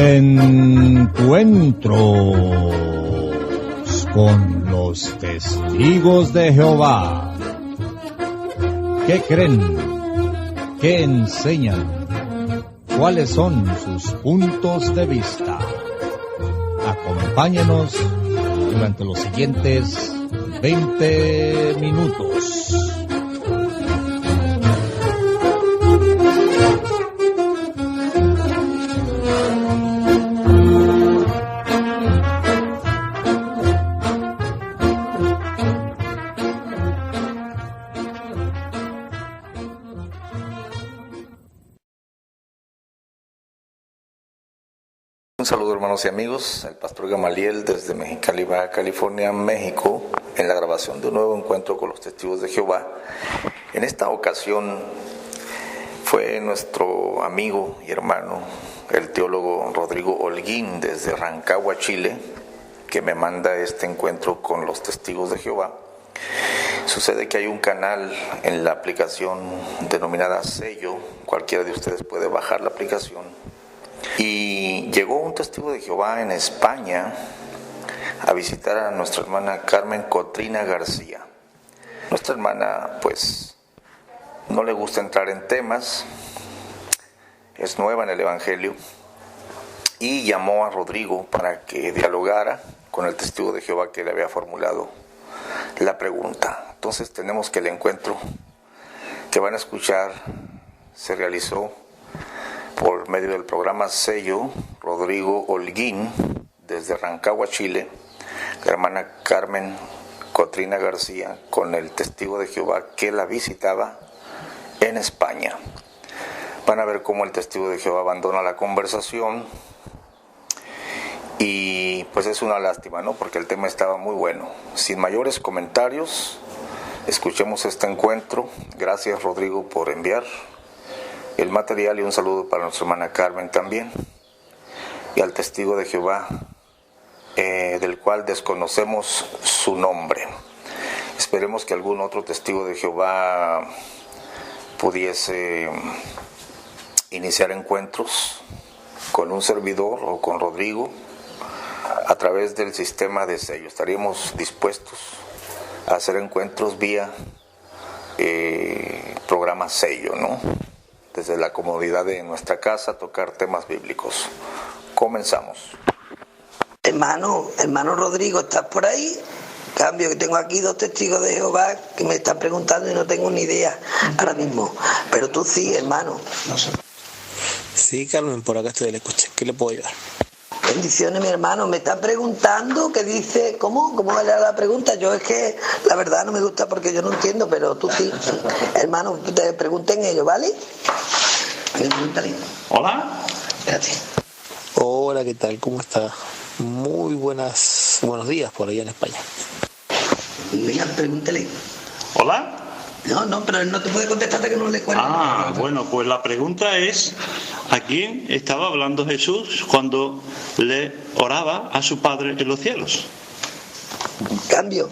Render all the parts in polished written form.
Encuentros con los testigos de Jehová. ¿Qué creen? ¿Qué enseñan? ¿Cuáles son sus puntos de vista? Acompáñenos durante los siguientes 20 minutos. Un saludo, hermanos y amigos, el pastor Gamaliel desde Mexicali, Baja California, México, en la grabación de un nuevo encuentro con los testigos de Jehová. En esta ocasión fue nuestro amigo y hermano, el teólogo Rodrigo Holguín, desde Rancagua, Chile, que me manda este encuentro con los testigos de Jehová. Sucede que hay un canal en la aplicación denominada Sello, cualquiera de ustedes puede bajar la aplicación. Y llegó un testigo de Jehová en España a visitar a nuestra hermana Carmen Cotrina García. Nuestra hermana, pues, no le gusta entrar en temas, es nueva en el Evangelio, y llamó a Rodrigo para que dialogara con el testigo de Jehová que le había formulado la pregunta. Entonces tenemos que el encuentro que van a escuchar se realizó por medio del programa Sello. Rodrigo Holguín, desde Rancagua, Chile, la hermana Carmen Cotrina García, con el testigo de Jehová que la visitaba en España. Van a ver cómo el testigo de Jehová abandona la conversación y pues es una lástima, ¿no? Porque el tema estaba muy bueno. Sin mayores comentarios, escuchemos este encuentro. Gracias, Rodrigo, por enviar el material, y un saludo para nuestra hermana Carmen también, y al testigo de Jehová, del cual desconocemos su nombre. Esperemos que algún otro testigo de Jehová pudiese iniciar encuentros con un servidor o con Rodrigo a través del sistema de Sello. Estaríamos dispuestos a hacer encuentros vía programa Sello, ¿no? Desde la comodidad de nuestra casa, tocar temas bíblicos. Comenzamos. Hermano Rodrigo, ¿estás por ahí? Cambio, que tengo aquí dos testigos de Jehová que me están preguntando y no tengo ni idea ahora mismo. Pero tú sí, hermano. No sé. Sí, Carmen, por acá estoy, le escuché. ¿Qué le puedo ayudar? Bendiciones, mi hermano. Me están preguntando que dice, ¿cómo era la pregunta? Yo es que la verdad no me gusta porque yo no entiendo, pero tú sí. Hermano, te pregunten ellos, ¿vale? Pregúntale. Hola. Espérate. Hola, ¿qué tal? ¿Cómo está? Muy buenos días por allá en España. Venga, pregúntale. Hola. No, pero él no te puede contestar hasta que no le cuente. Bueno, pues la pregunta es: ¿a quién estaba hablando Jesús cuando le oraba a su Padre en los cielos? Cambio.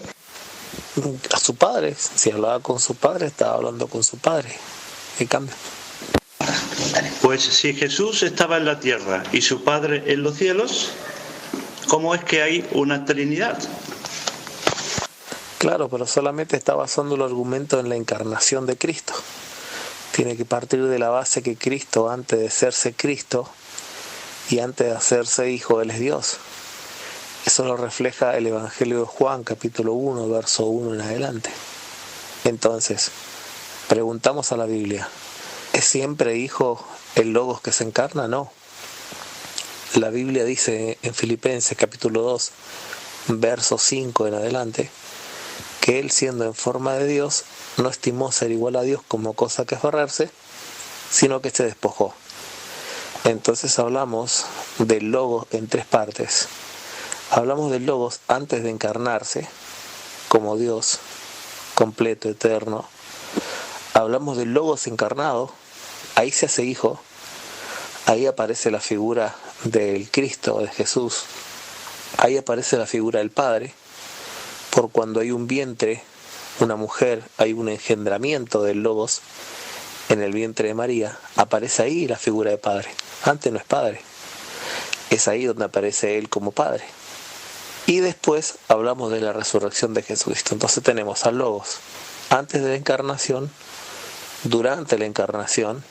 A su padre, si hablaba con su padre, estaba hablando con su padre. ¿Qué cambio? Pues si Jesús estaba en la tierra y su Padre en los cielos, ¿cómo es que hay una Trinidad? Claro, pero solamente está basando el argumento en la encarnación de Cristo. Tiene que partir de la base que Cristo, antes de hacerse Cristo y antes de hacerse Hijo, Él es Dios. Eso lo refleja el Evangelio de Juan, capítulo 1, verso 1 en adelante. Entonces, preguntamos a la Biblia, ¿es siempre Hijo el Logos que se encarna? No. La Biblia dice en Filipenses, capítulo 2, verso 5 en adelante, que Él, siendo en forma de Dios, no estimó ser igual a Dios como cosa que aferrarse, sino que se despojó. Entonces hablamos del Logos en tres partes. Hablamos del Logos antes de encarnarse, como Dios, completo, eterno. Hablamos del Logos encarnado, ahí se hace Hijo, ahí aparece la figura del Cristo, de Jesús, ahí aparece la figura del Padre. Por cuando hay un vientre, una mujer, hay un engendramiento del Logos en el vientre de María, aparece ahí la figura de Padre. Antes no es Padre. es ahí donde aparece Él como Padre. Y después hablamos de la resurrección de Jesucristo. Entonces tenemos al Logos antes de la encarnación, durante la encarnación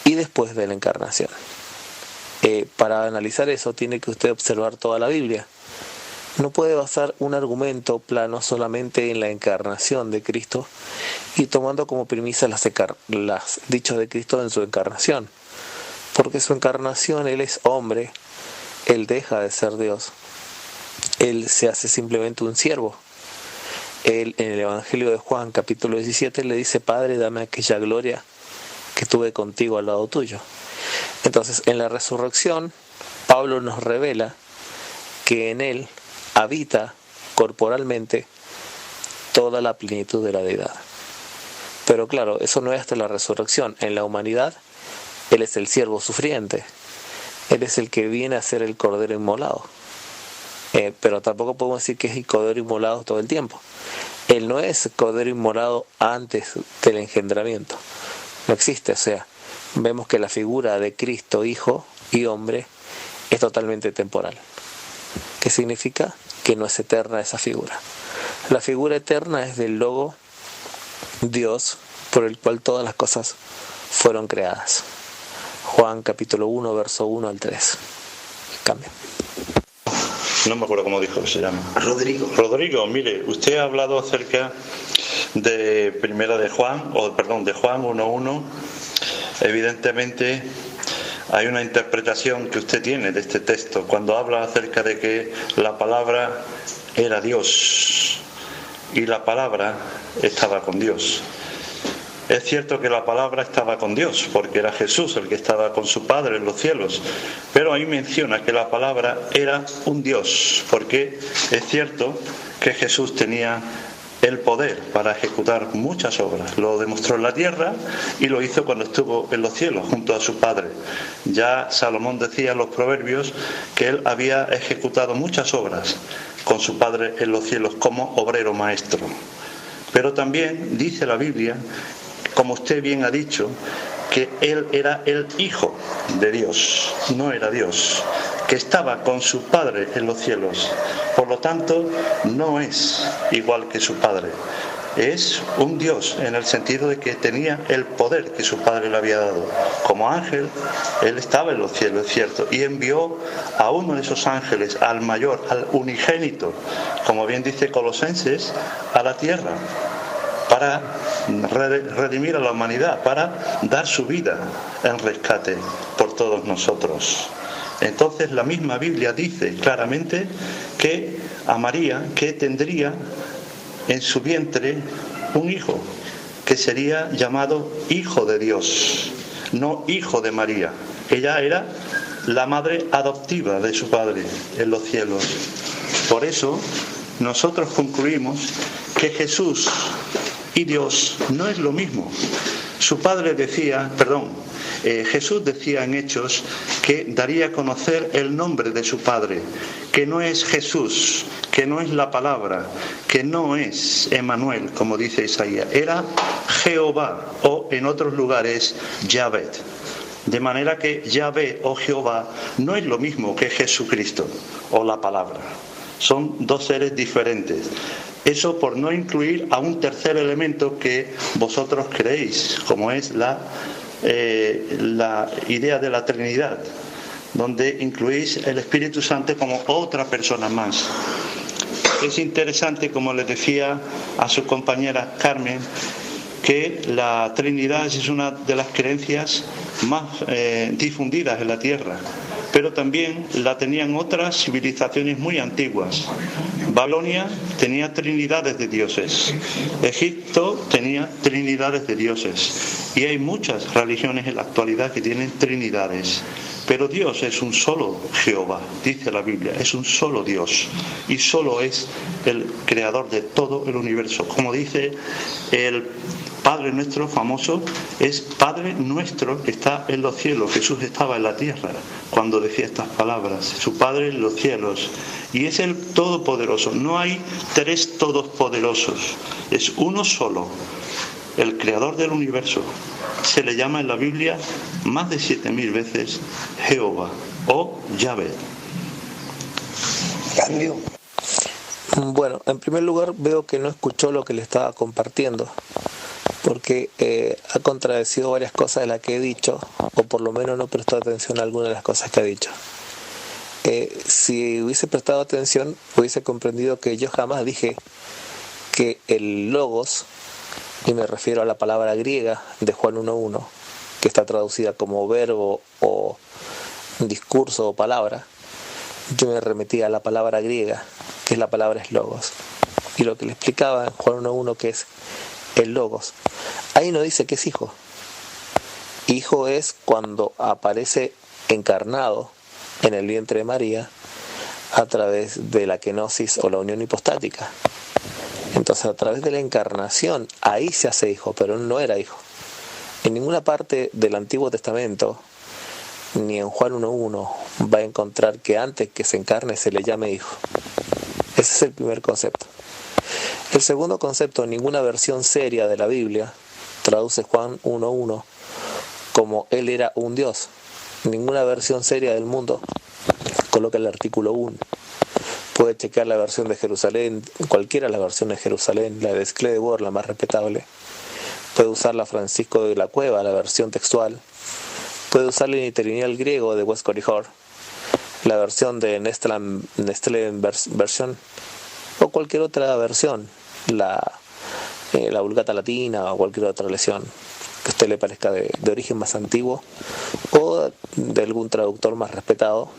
y después de la encarnación. Para analizar eso tiene que usted observar toda la Biblia. No puede basar un argumento plano solamente en la encarnación de Cristo y tomando como premisa las dichos de Cristo en su encarnación. Porque su encarnación, Él es hombre, Él deja de ser Dios. Él se hace simplemente un siervo. Él, en el Evangelio de Juan, capítulo 17, le dice: Padre, dame aquella gloria que tuve contigo al lado tuyo. Entonces, en la resurrección, Pablo nos revela que en Él habita corporalmente toda la plenitud de la deidad. Pero claro, eso no es hasta la resurrección. En la humanidad, Él es el siervo sufriente. Él es el que viene a ser el cordero inmolado. Pero tampoco podemos decir que es el cordero inmolado todo el tiempo. Él no es cordero inmolado antes del engendramiento. No existe. O sea, vemos que la figura de Cristo, Hijo y hombre, es totalmente temporal. ¿Qué significa? Que no es eterna esa figura. La figura eterna es del Logo, Dios, por el cual todas las cosas fueron creadas. Juan capítulo 1, verso 1 al 3. Cambia. No me acuerdo cómo dijo que se llama. Rodrigo, mire, usted ha hablado acerca de de Juan 1:1. Evidentemente hay una interpretación que usted tiene de este texto cuando habla acerca de que la palabra era Dios y la palabra estaba con Dios. Es cierto que la palabra estaba con Dios, porque era Jesús el que estaba con su Padre en los cielos, pero ahí menciona que la palabra era un Dios, porque es cierto que Jesús tenía el poder para ejecutar muchas obras. Lo demostró en la tierra y lo hizo cuando estuvo en los cielos junto a su Padre. Ya Salomón decía en los Proverbios que él había ejecutado muchas obras con su Padre en los cielos como obrero maestro. Pero también dice la Biblia, como usted bien ha dicho, que él era el Hijo de Dios, no era Dios, que estaba con su Padre en los cielos. Por lo tanto, no es igual que su Padre. Es un Dios en el sentido de que tenía el poder que su Padre le había dado. Como ángel, él estaba en los cielos, es cierto, y envió a uno de esos ángeles, al mayor, al unigénito, como bien dice Colosenses, a la tierra, para redimir a la humanidad, para dar su vida en rescate por todos nosotros. Entonces la misma Biblia dice claramente que a María, que tendría en su vientre un hijo, que sería llamado Hijo de Dios, no hijo de María. Ella era la madre adoptiva de su Padre en los cielos. Por eso nosotros concluimos que Jesús y Dios no es lo mismo. Jesús decía en Hechos que daría a conocer el nombre de su Padre, que no es Jesús, que no es la palabra, que no es Emmanuel, como dice Isaías, era Jehová, o en otros lugares Yahvé. De manera que Yahvé o Jehová no es lo mismo que Jesucristo o la palabra. Son dos seres diferentes. Eso por no incluir a un tercer elemento que vosotros creéis, como es la idea de la Trinidad, donde incluís el Espíritu Santo como otra persona más. Es interesante, como les decía a su compañera Carmen, que la Trinidad es una de las creencias más difundidas en la tierra, pero también la tenían otras civilizaciones muy antiguas. Babilonia tenía trinidades de dioses, Egipto tenía trinidades de dioses, y hay muchas religiones en la actualidad que tienen trinidades. Pero Dios es un solo Jehová, dice la Biblia, es un solo Dios, y solo es el creador de todo el universo. Como dice el Padre nuestro famoso, es Padre nuestro que está en los cielos. Jesús estaba en la tierra cuando decía estas palabras, su Padre en los cielos, y es el Todopoderoso. No hay tres todopoderosos, es uno solo, el creador del universo. Se le llama en la Biblia más de 7.000 veces Jehová. o Yahvé. Cambio. Bueno, en primer lugar veo que no escuchó lo que le estaba compartiendo, porque ha contradecido varias cosas de las que he dicho, o por lo menos no prestó atención a alguna de las cosas que ha dicho. Si hubiese prestado atención, hubiese comprendido que yo jamás dije que el logos, y me refiero a la palabra griega de Juan 1.1, que está traducida como verbo o discurso o palabra, yo me remetía a la palabra griega, que es la palabra es logos. Y lo que le explicaba en Juan 1.1, que es el logos, ahí no dice que es hijo. Hijo es cuando aparece encarnado en el vientre de María a través de la kenosis o la unión hipostática. Entonces, a través de la encarnación, ahí se hace hijo, pero no era hijo. En ninguna parte del Antiguo Testamento, ni en Juan 1.1, va a encontrar que antes que se encarne se le llame hijo. Ese es el primer concepto. El segundo concepto, ninguna versión seria de la Biblia traduce Juan 1.1 como Él era un Dios. Ninguna versión seria del mundo coloca el artículo 1. Puede checar la versión de Jerusalén, cualquiera de las versiones de Jerusalén, la de Sclé de Boer, la más respetable. Puede usar la Francisco de la Cueva, la versión textual. Puede usar el interlineal griego de Westcott y Hort, la versión de Nestle Version, o cualquier otra versión, la Vulgata Latina o cualquier otra lección que a usted le parezca de origen más antiguo, o de algún traductor más respetado,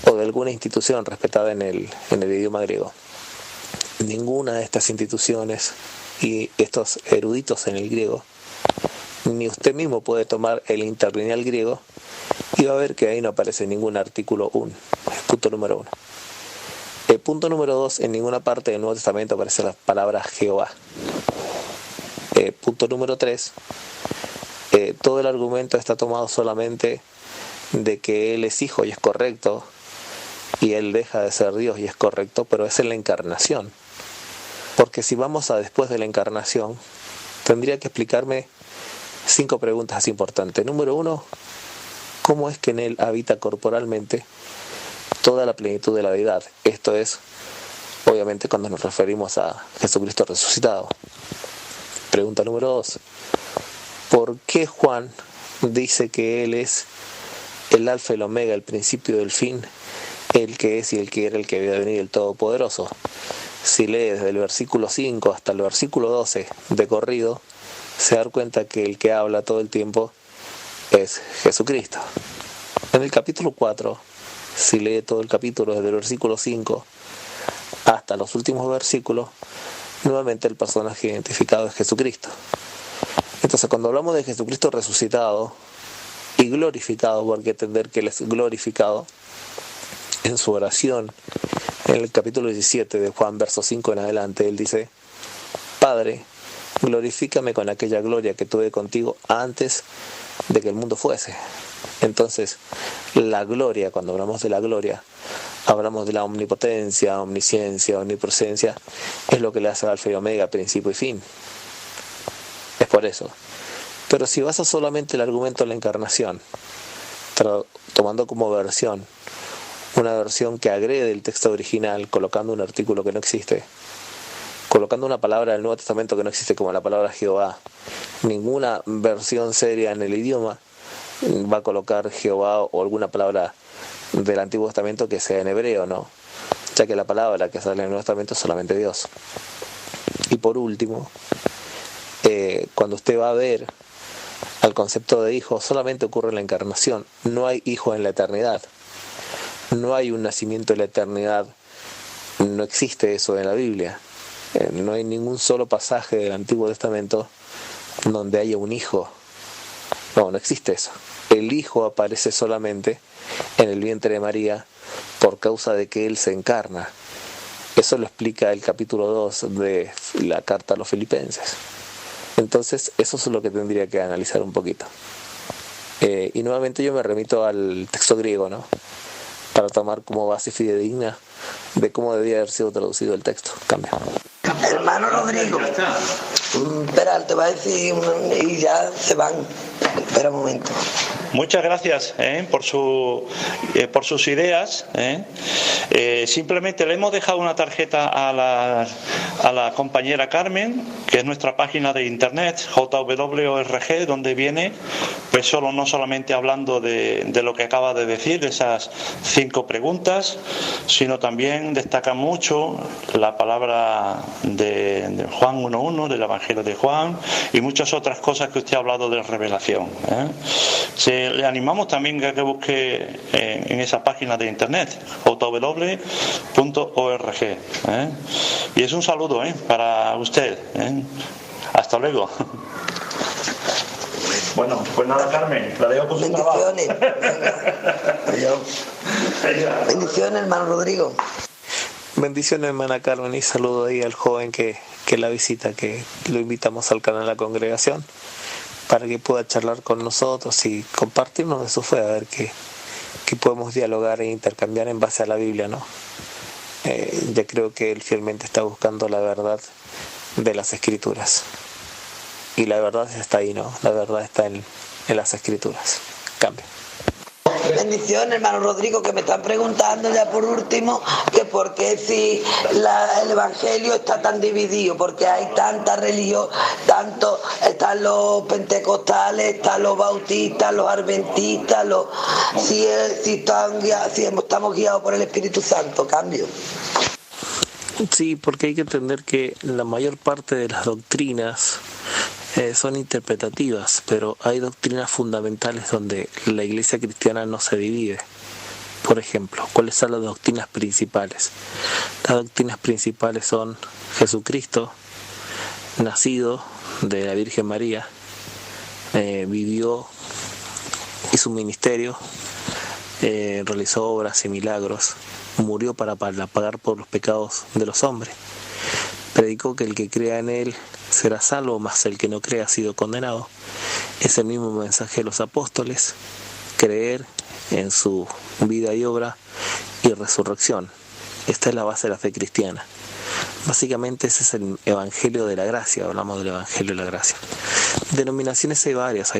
o de alguna institución respetada en el idioma griego. Ninguna de estas instituciones y estos eruditos en el griego, ni usted mismo puede tomar el interlineal griego y va a ver que ahí no aparece ningún artículo 1. Punto número 1. El punto número 2, en ninguna parte del Nuevo Testamento aparece la palabra Jehová. Punto número 3, todo el argumento está tomado solamente de que Él es hijo y es correcto, y Él deja de ser Dios y es correcto, pero es en la encarnación. Porque si vamos a después de la encarnación, tendría que explicarme 5 preguntas importantes. Número 1, ¿cómo es que en Él habita corporalmente toda la plenitud de la deidad? Esto es, obviamente, cuando nos referimos a Jesucristo resucitado. Pregunta número 2, ¿por qué Juan dice que Él es el alfa y el omega, el principio y el fin, el que es y el que era, el que había de venir, el Todopoderoso? Si lee desde el versículo 5 hasta el versículo 12 de corrido, se da cuenta que el que habla todo el tiempo es Jesucristo. En el capítulo 4, si lee todo el capítulo desde el versículo 5 hasta los últimos versículos, nuevamente el personaje identificado es Jesucristo. Entonces, cuando hablamos de Jesucristo resucitado y glorificado, porque hay que entender que Él es glorificado, en su oración, en el capítulo 17 de Juan, verso 5 en adelante, Él dice: Padre, glorifícame con aquella gloria que tuve contigo antes de que el mundo fuese. Entonces, la gloria, cuando hablamos de la gloria, hablamos de la omnipotencia, omnisciencia, omnipresencia, es lo que le hace al Alfa y Omega, principio y fin. Es por eso. Pero si basas solamente el argumento en la encarnación, tomando como versión una versión que agrede el texto original, colocando un artículo que no existe, colocando una palabra del Nuevo Testamento que no existe, como la palabra Jehová, ninguna versión seria en el idioma va a colocar Jehová o alguna palabra del Antiguo Testamento que sea en hebreo, ¿no? Ya que la palabra que sale en el Nuevo Testamento es solamente Dios. Y por último, cuando usted va a ver al concepto de hijo, solamente ocurre en la encarnación. No hay hijo en la eternidad. No hay un nacimiento en la eternidad. No existe eso en la Biblia. No hay ningún solo pasaje del Antiguo Testamento donde haya un hijo. No existe eso. El hijo aparece solamente en el vientre de María por causa de que Él se encarna. Eso lo explica el capítulo 2 de la carta a los Filipenses. Entonces, eso es lo que tendría que analizar un poquito. Y nuevamente yo me remito al texto griego, ¿no? Para tomar como base fidedigna de cómo debía haber sido traducido el texto. Cambia. Hermano Rodrigo, espera, te va a decir y ya se van. Espera un momento. Muchas gracias por sus ideas. Simplemente le hemos dejado una tarjeta a la compañera Carmen, que es nuestra página de internet, JW.org, donde viene pues no solamente hablando de lo que acaba de decir, de esas 5 preguntas, sino también destaca mucho la palabra de Juan 1.1, del Evangelio de Juan, y muchas otras cosas que usted ha hablado de revelación. Le animamos también a que busque en esa página de internet, jw.org. Y es un saludo para usted. Hasta luego. Bueno, pues nada, Carmen, la dejo con su trabajo. Bendiciones, hermano Rodrigo. Bendiciones, hermana Carmen, y saludo ahí al joven que la visita, que lo invitamos al canal de la congregación para que pueda charlar con nosotros y compartirnos de su fe, a ver qué podemos dialogar e intercambiar en base a la Biblia, ¿no? Ya creo que él fielmente está buscando la verdad de las Escrituras. Y la verdad está ahí, ¿no? La verdad está en las Escrituras. Cambio. Bendiciones, hermano Rodrigo, que me están preguntando ya por último que por qué si el Evangelio está tan dividido, porque hay tanta religión, están los pentecostales, están los bautistas, los adventistas, si estamos guiados por el Espíritu Santo. Cambio. Sí, porque hay que entender que la mayor parte de las doctrinas son interpretativas, pero hay doctrinas fundamentales donde la iglesia cristiana no se divide. Por ejemplo, ¿cuáles son las doctrinas principales? Las doctrinas principales son Jesucristo, nacido de la Virgen María, vivió, hizo un ministerio, realizó obras y milagros, murió para pagar por los pecados de los hombres. Predicó que el que crea en él será salvo, mas el que no crea ha sido condenado. Es el mismo mensaje de los apóstoles: creer en su vida y obra y resurrección. Esta es la base de la fe cristiana. Básicamente ese es el Evangelio de la Gracia. Hablamos del Evangelio de la Gracia. Denominaciones hay varias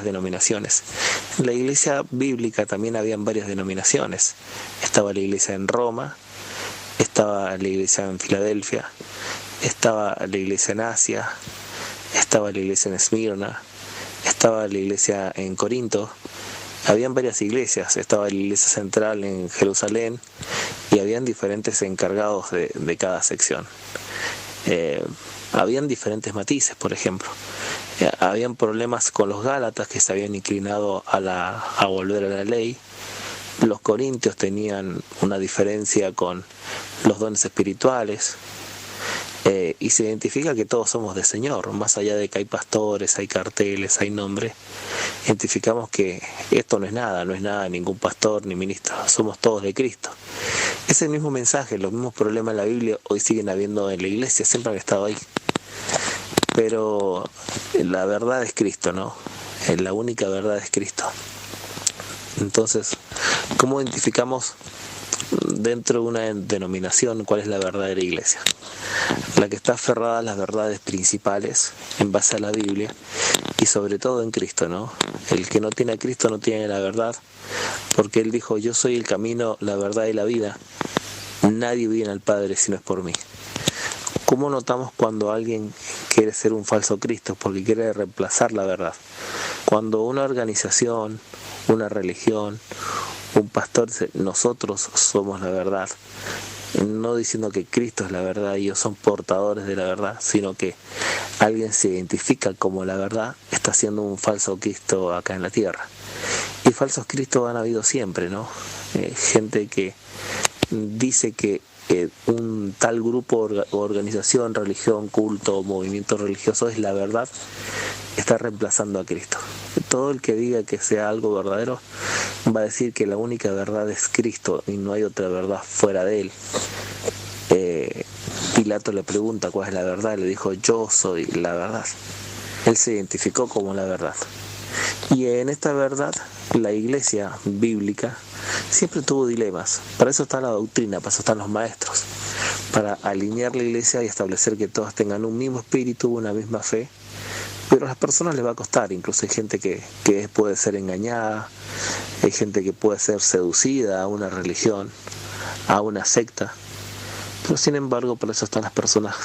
denominaciones. En la iglesia bíblica también habían varias denominaciones. Estaba la iglesia en Roma, estaba la iglesia en Filadelfia, estaba la iglesia en Asia, estaba la iglesia en Esmirna, estaba la iglesia en Corinto. Habían varias iglesias, estaba la iglesia central en Jerusalén y habían diferentes encargados de cada sección. Habían diferentes matices, por ejemplo. Habían problemas con los gálatas, que se habían inclinado a volver a la ley. Los corintios tenían una diferencia con los dones espirituales. Y se identifica que todos somos de Señor, más allá de que hay pastores, hay carteles, hay nombres. Identificamos que esto no es nada ningún pastor ni ministro, somos todos de Cristo. Es el mismo mensaje, los mismos problemas en la Biblia hoy siguen habiendo en la iglesia, siempre han estado ahí. Pero la verdad es Cristo, ¿no? La única verdad es Cristo. Entonces, ¿cómo identificamos dentro de una denominación cuál es la verdadera iglesia? La que está aferrada a las verdades principales en base a la Biblia y sobre todo en Cristo, ¿no? El que no tiene a Cristo no tiene la verdad, porque Él dijo: yo soy el camino, la verdad y la vida. Nadie viene al Padre si no es por mí. ¿Cómo notamos cuando alguien quiere ser un falso Cristo? Porque quiere reemplazar la verdad. Cuando una organización, una religión, un pastor dice: nosotros somos la verdad, no diciendo que Cristo es la verdad y ellos son portadores de la verdad, sino que alguien se identifica como la verdad, está siendo un falso Cristo acá en la tierra. Y falsos Cristos han habido siempre, ¿no? Gente que dice que un tal grupo, organización, religión, culto, movimiento religioso es la verdad, está reemplazando a Cristo. Todo el que diga que sea algo verdadero va a decir que la única verdad es Cristo y no hay otra verdad fuera de él. Pilato le pregunta cuál es la verdad, le dijo: yo soy la verdad. Él se identificó como la verdad. Y en esta verdad, la iglesia bíblica siempre tuvo dilemas. Para eso está la doctrina, para eso están los maestros, para alinear la iglesia y establecer que todos tengan un mismo espíritu, una misma fe, pero a las personas les va a costar. Incluso hay gente que puede ser engañada, hay gente que puede ser seducida a una religión, a una secta, pero sin embargo por eso están las personas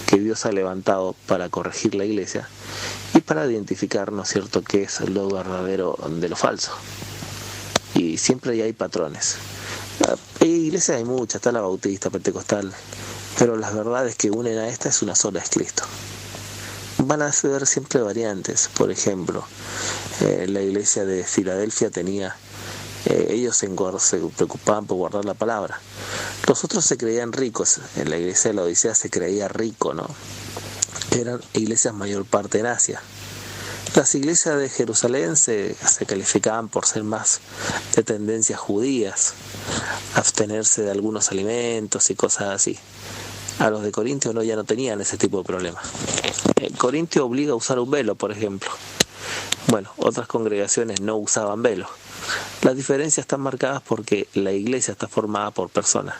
que Dios ha levantado para corregir la iglesia y para identificar, ¿no es cierto?, qué es lo verdadero de lo falso. Y siempre hay patrones. Iglesias hay muchas, está la bautista, pentecostal, pero las verdades que unen a esta es una sola, es Cristo. Van a ser siempre variantes. Por ejemplo, la iglesia de Filadelfia tenía, ellos se preocupaban por guardar la palabra. Los otros se creían ricos. En la iglesia de la Odisea se creía rico, ¿no? Eran iglesias mayor parte en Asia. Las iglesias de Jerusalén se calificaban por ser más de tendencias judías, abstenerse de algunos alimentos y cosas así. A los de Corintio ya no tenían ese tipo de problemas. Corintio obliga a usar un velo, por ejemplo. Bueno, otras congregaciones no usaban velo. Las diferencias están marcadas porque la iglesia está formada por personas.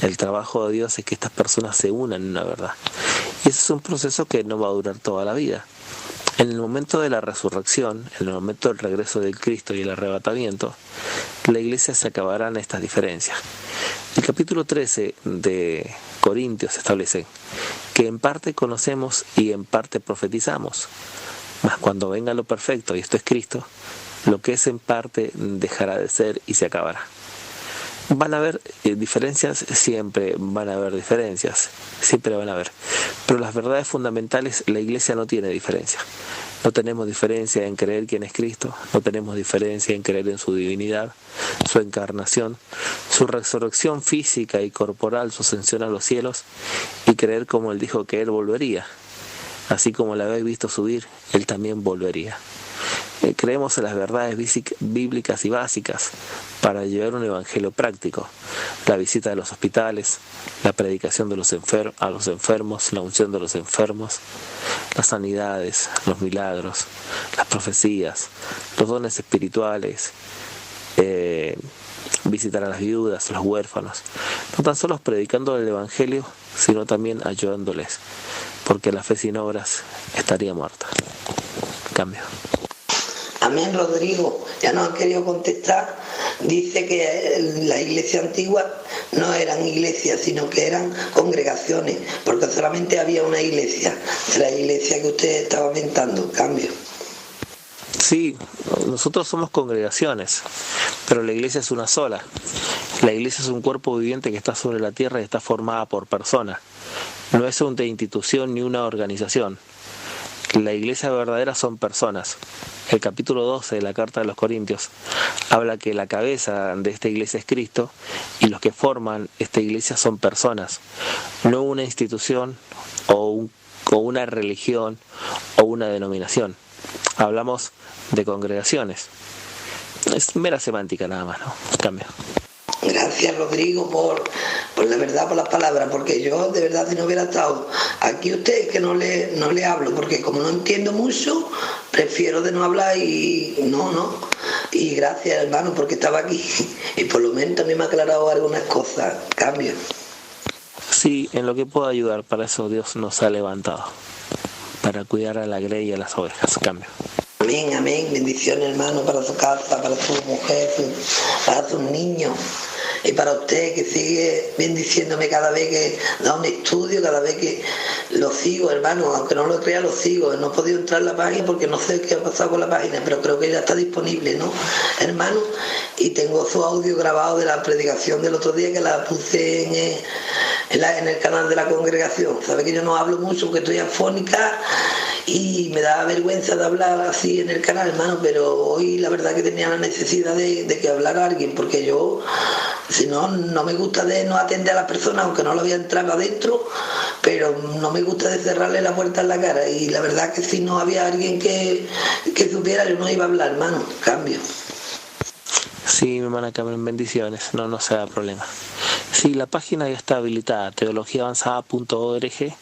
El trabajo de Dios es que estas personas se unan en una verdad. Y ese es un proceso que no va a durar toda la vida. En el momento de la resurrección, en el momento del regreso del Cristo y el arrebatamiento, la iglesia se acabarán estas diferencias. El capítulo 13 de Corintios establece que en parte conocemos y en parte profetizamos, mas cuando venga lo perfecto, y esto es Cristo, lo que es en parte dejará de ser y se acabará. Van a haber diferencias, siempre van a haber diferencias, siempre van a haber. Pero las verdades fundamentales, la iglesia no tiene diferencia. No tenemos diferencia en creer quién es Cristo, no tenemos diferencia en creer en su divinidad, su encarnación, su resurrección física y corporal, su ascensión a los cielos, y creer como Él dijo que Él volvería. Así como la habéis visto subir, Él también volvería. Creemos en las verdades bíblicas y básicas para llevar un evangelio práctico: la visita de los hospitales, la predicación de a los enfermos, la unción de los enfermos, las sanidades, los milagros, las profecías, los dones espirituales, visitar a las viudas, a los huérfanos, no tan solo predicando el evangelio, sino también ayudándoles, porque la fe sin obras estaría muerta. Cambio. Amén, Rodrigo. Ya nos han querido contestar. Dice que la iglesia antigua no eran iglesias, sino que eran congregaciones, porque solamente había una iglesia, la iglesia que usted estaba mentando. Cambio. Sí, nosotros somos congregaciones, pero la iglesia es una sola. La iglesia es un cuerpo viviente que está sobre la tierra y está formada por personas. No es una institución ni una organización. La iglesia verdadera son personas. El capítulo 12 de la carta de los Corintios habla que la cabeza de esta iglesia es Cristo y los que forman esta iglesia son personas, no una institución o una religión o una denominación. Hablamos de congregaciones. Es mera semántica nada más, ¿no? Cambio. Gracias, Rodrigo, por la verdad, por las palabras, porque yo de verdad si no hubiera estado aquí usted, que no le hablo, porque como no entiendo mucho, prefiero de no hablar y y gracias, hermano, porque estaba aquí y por lo menos también me ha aclarado algunas cosas. Cambio. Sí, en lo que puedo ayudar, para eso Dios nos ha levantado, para cuidar a la grey y a las ovejas. Cambio. Amén, amén. Bendiciones, hermano, para su casa, para su mujer, para sus niños. Y para usted, que sigue bendiciéndome cada vez que da un estudio, cada vez que lo sigo, hermano, aunque no lo crea, lo sigo. No he podido entrar en la página porque no sé qué ha pasado con la página, pero creo que ya está disponible, ¿no, hermano? Y tengo su audio grabado de la predicación del otro día, que la puse en el canal de la congregación. Sabe que yo no hablo mucho porque estoy afónica y me da vergüenza de hablar así en el canal, hermano, pero hoy la verdad que tenía la necesidad de que hablara alguien, porque yo, si no me gusta de no atender a las personas, aunque no lo había entrado adentro, pero no me gusta de cerrarle la puerta en la cara, y la verdad que si no había alguien que supiera, yo no iba a hablar, hermano. Cambio. Sí, mi hermana Carmen, bendiciones, no se da problema. Sí, la página ya está habilitada, teologiaavanzada.org,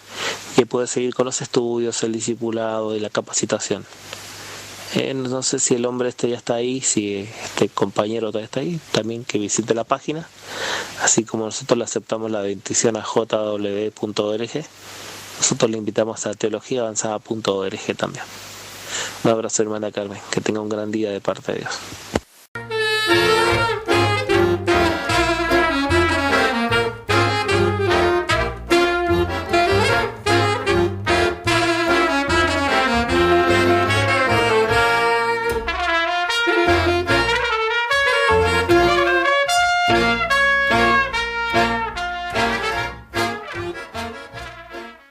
que puede seguir con los estudios, el discipulado y la capacitación. No sé si el hombre ya está ahí, si este compañero todavía está ahí, también que visite la página, así como nosotros le aceptamos la bendición a jw.org, nosotros le invitamos a teologiaavanzada.org también. Un abrazo, hermana Carmen, que tenga un gran día de parte de Dios.